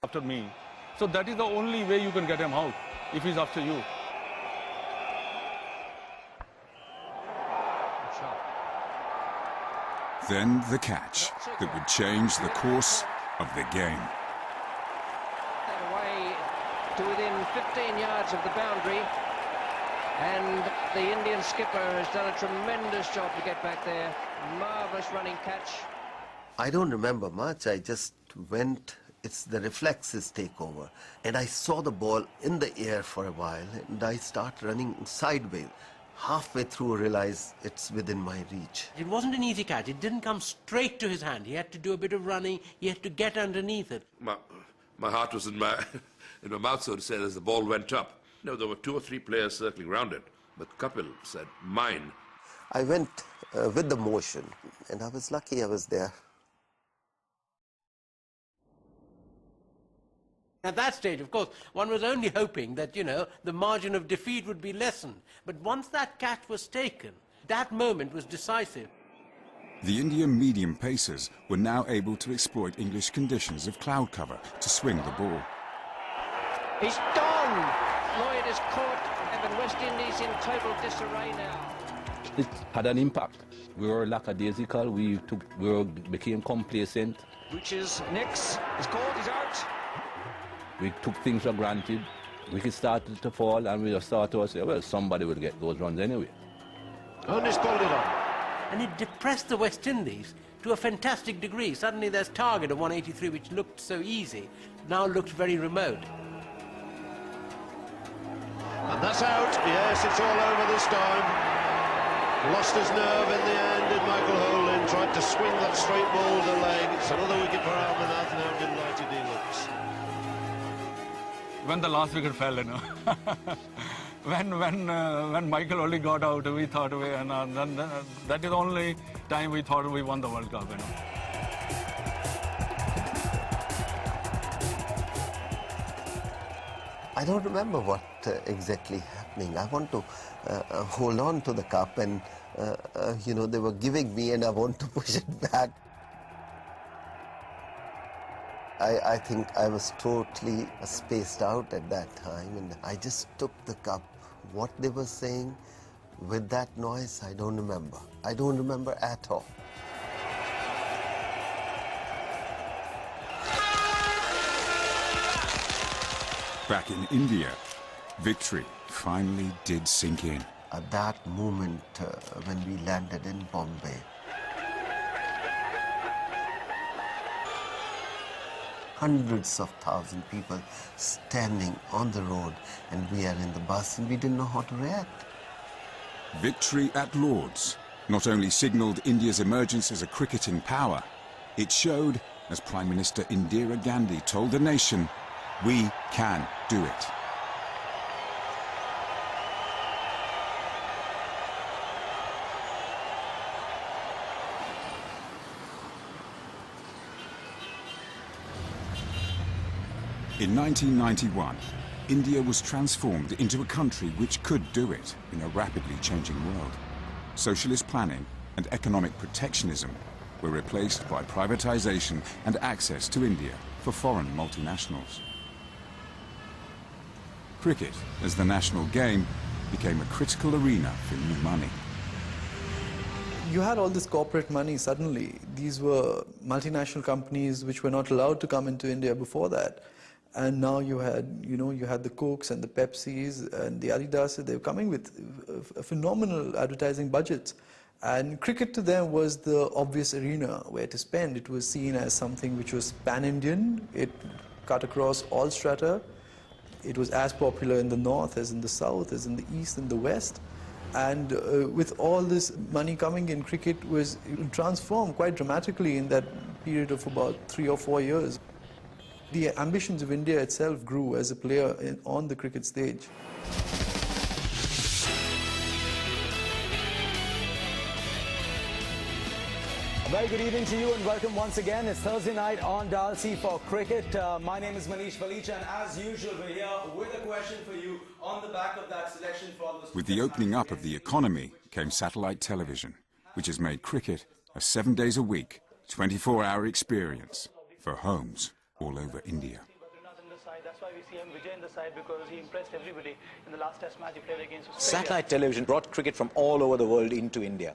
after me. So that is the only way you can get him out, if he's after you. Then the catch that would change the course of the game. Away to within 15 yards of the boundary, and the Indian skipper has done a tremendous job to get back there. Marvellous running catch. I don't remember much. I just went, it's the reflexes take over. And I saw the ball in the air for a while, and I start running sideways. Halfway through, I realize it's within my reach. It wasn't an easy catch. It didn't come straight to his hand. He had to do a bit of running. He had to get underneath it. My heart was in my mouth, so to say, as the ball went up. No, there were 2 or 3 players circling around it, but Kapil said, mine. I went with the motion, and I was lucky I was there. At that stage, of course, one was only hoping that, the margin of defeat would be lessened. But once that catch was taken, that moment was decisive. The Indian medium pacers were now able to exploit English conditions of cloud cover to swing the ball. He's gone! Lloyd is caught, and West Indies in total disarray now. It had an impact. We were lackadaisical, we became complacent. Richest next is called, he's out. We took things for granted. Wickets started to fall, and we just thought to ourselves, well, somebody will get those runs anyway. And he's pulled it on. And it depressed the West Indies to a fantastic degree. Suddenly their target of 183, which looked so easy, now looked very remote. And that's out. Yes, it's all over this time. Lost his nerve in the end, did Michael Holding. Tried to swing that straight ball to leg. It's another wicket for Almanath. Now delighted he looks. When the last wicket fell, when Michael only got out, we thought, that is the only time we thought we won the World Cup, I don't remember what exactly happening. I want to hold on to the cup, and they were giving me, and I want to push it back. I think I was totally spaced out at that time, and I just took the cup. What they were saying with that noise, I don't remember. I don't remember at all. Back in India, victory finally did sink in. At that moment, when we landed in Bombay, hundreds of thousands of people standing on the road, and we are in the bus, and we didn't know how to react. Victory at Lord's not only signalled India's emergence as a cricketing power, it showed, as Prime Minister Indira Gandhi told the nation, we can do it. In 1991, India was transformed into a country which could do it in a rapidly changing world. Socialist planning and economic protectionism were replaced by privatization and access to India for foreign multinationals. Cricket, as the national game, became a critical arena for new money. You had all this corporate money suddenly. These were multinational companies which were not allowed to come into India before that. And now you had the Cokes and the Pepsis and the Adidas. They were coming with phenomenal advertising budgets. And cricket to them was the obvious arena where to spend. It was seen as something which was pan-Indian. It cut across all strata. It was as popular in the north as in the south, as in the east and the west. And with all this money coming in, cricket was transformed quite dramatically in that period of about 3 or 4 years. The ambitions of India itself grew as a player on the cricket stage. A very good evening to you and welcome once again. It's Thursday night on Dial C for cricket. My name is Manish Valicha, and as usual we're here with a question for you on the back of that selection from the... With the opening up of the economy came satellite television, which has made cricket a 7 days a week, 24-hour experience for homes all over India. side. That's why we see him Vijay in the side, because he impressed everybody in the last test match he played against Australia. Satellite television brought cricket from all over the world into India.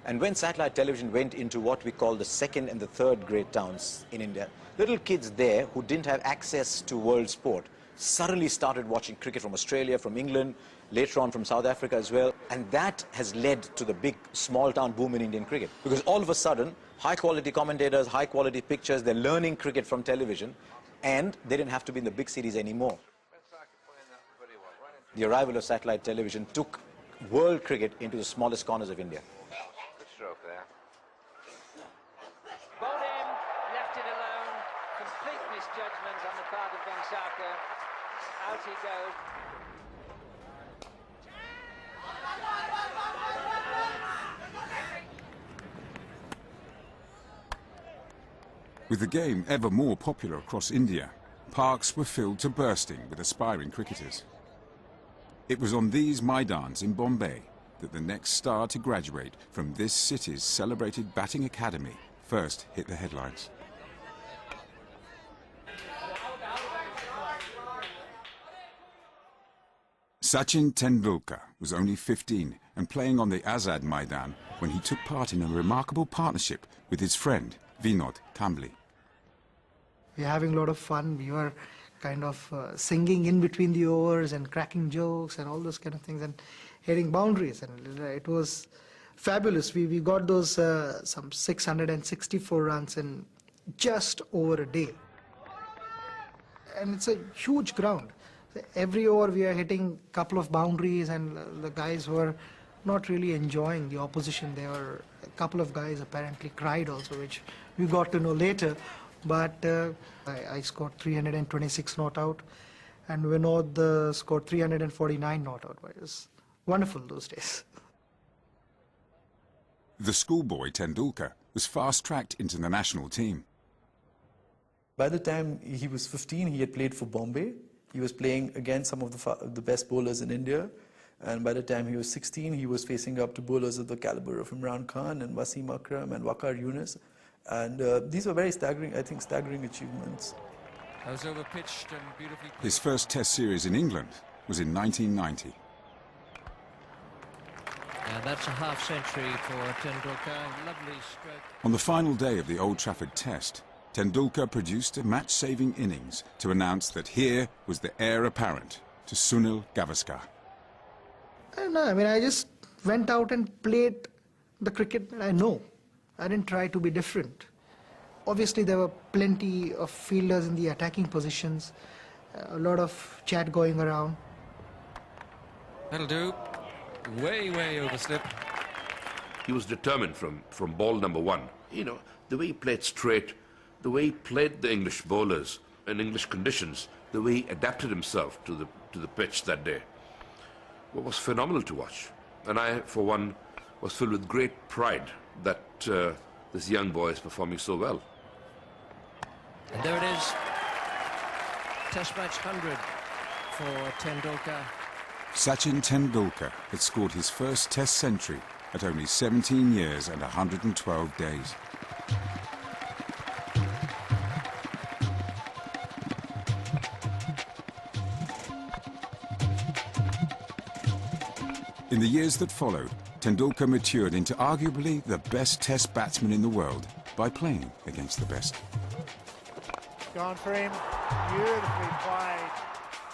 And when satellite television went into what we call the second and the third grade towns in India, little kids there who didn't have access to world sport suddenly started watching cricket from Australia, from England, later on from South Africa as well. And that has led to the big small town boom in Indian cricket. Because all of a sudden, high quality commentators, high quality pictures, they're learning cricket from television, and they didn't have to be in the big cities anymore. The arrival of satellite television took world cricket into the smallest corners of India. Good stroke there. Bowled him, left it alone. Complete misjudgment on the part of Vengsarkar. Out he goes. With the game ever more popular across India, parks were filled to bursting with aspiring cricketers. It was on these Maidans in Bombay that the next star to graduate from this city's celebrated batting academy first hit the headlines. Sachin Tendulkar was only 15 and playing on the Azad Maidan when he took part in a remarkable partnership with his friend Vinod Kambli. We were having a lot of fun. We were kind of singing in between the overs and cracking jokes and all those kind of things and hitting boundaries. And it was fabulous. We got those some 664 runs in just over a day. And it's a huge ground. Every over we are hitting a couple of boundaries, and the guys were not really enjoying the opposition. There were a couple of guys apparently cried also, which we got to know later. But I scored 326 not out, and Vinod scored 349 not out. It was wonderful those days. The schoolboy Tendulkar was fast-tracked into the national team. By the time he was 15, he had played for Bombay. He was playing against some of the best bowlers in India. And by the time he was 16, he was facing up to bowlers of the caliber of Imran Khan and Wasim Akram and Waqar Yunus. And these were very staggering, I think, staggering achievements. That was overpitched and beautifully played. His first Test series in England was in 1990. And that's a half century for Tendulkar. Lovely stroke. On the final day of the Old Trafford Test, Tendulkar produced a match-saving innings to announce that here was the heir apparent to Sunil Gavaskar. I don't know, I mean, I just went out and played the cricket that I know. I didn't try to be different. Obviously, there were plenty of fielders in the attacking positions, a lot of chat going around. That'll do. Way overslip. He was determined from ball number one. You know, the way he played straight, the way he played the English bowlers in English conditions, the way he adapted himself to the pitch that day, was phenomenal to watch. And I, for one, was filled with great pride that this young boy is performing so well. And there it is. Test match 100 for Tendulkar. Sachin Tendulkar had scored his first Test century at only 17 years and 112 days. In the years that followed, Tendulkar matured into arguably the best Test batsman in the world by playing against the best. Gone for him, beautifully played.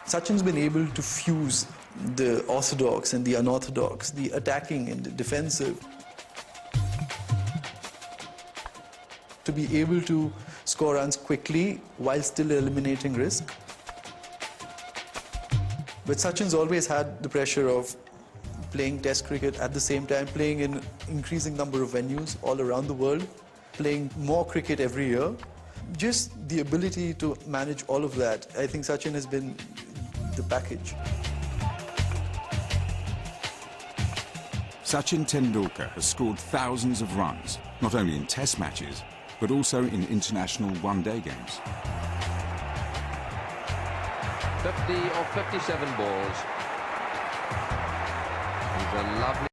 Sachin's been able to fuse the orthodox and the unorthodox, the attacking and the defensive, to be able to score runs quickly while still eliminating risk. But Sachin's always had the pressure of playing Test cricket at the same time, playing in increasing number of venues all around the world, playing more cricket every year. Just the ability to manage all of that, I think Sachin has been the package. Sachin Tendulkar has scored thousands of runs, not only in Test matches, but also in international one-day games. 50 of 57 balls. He's a lovely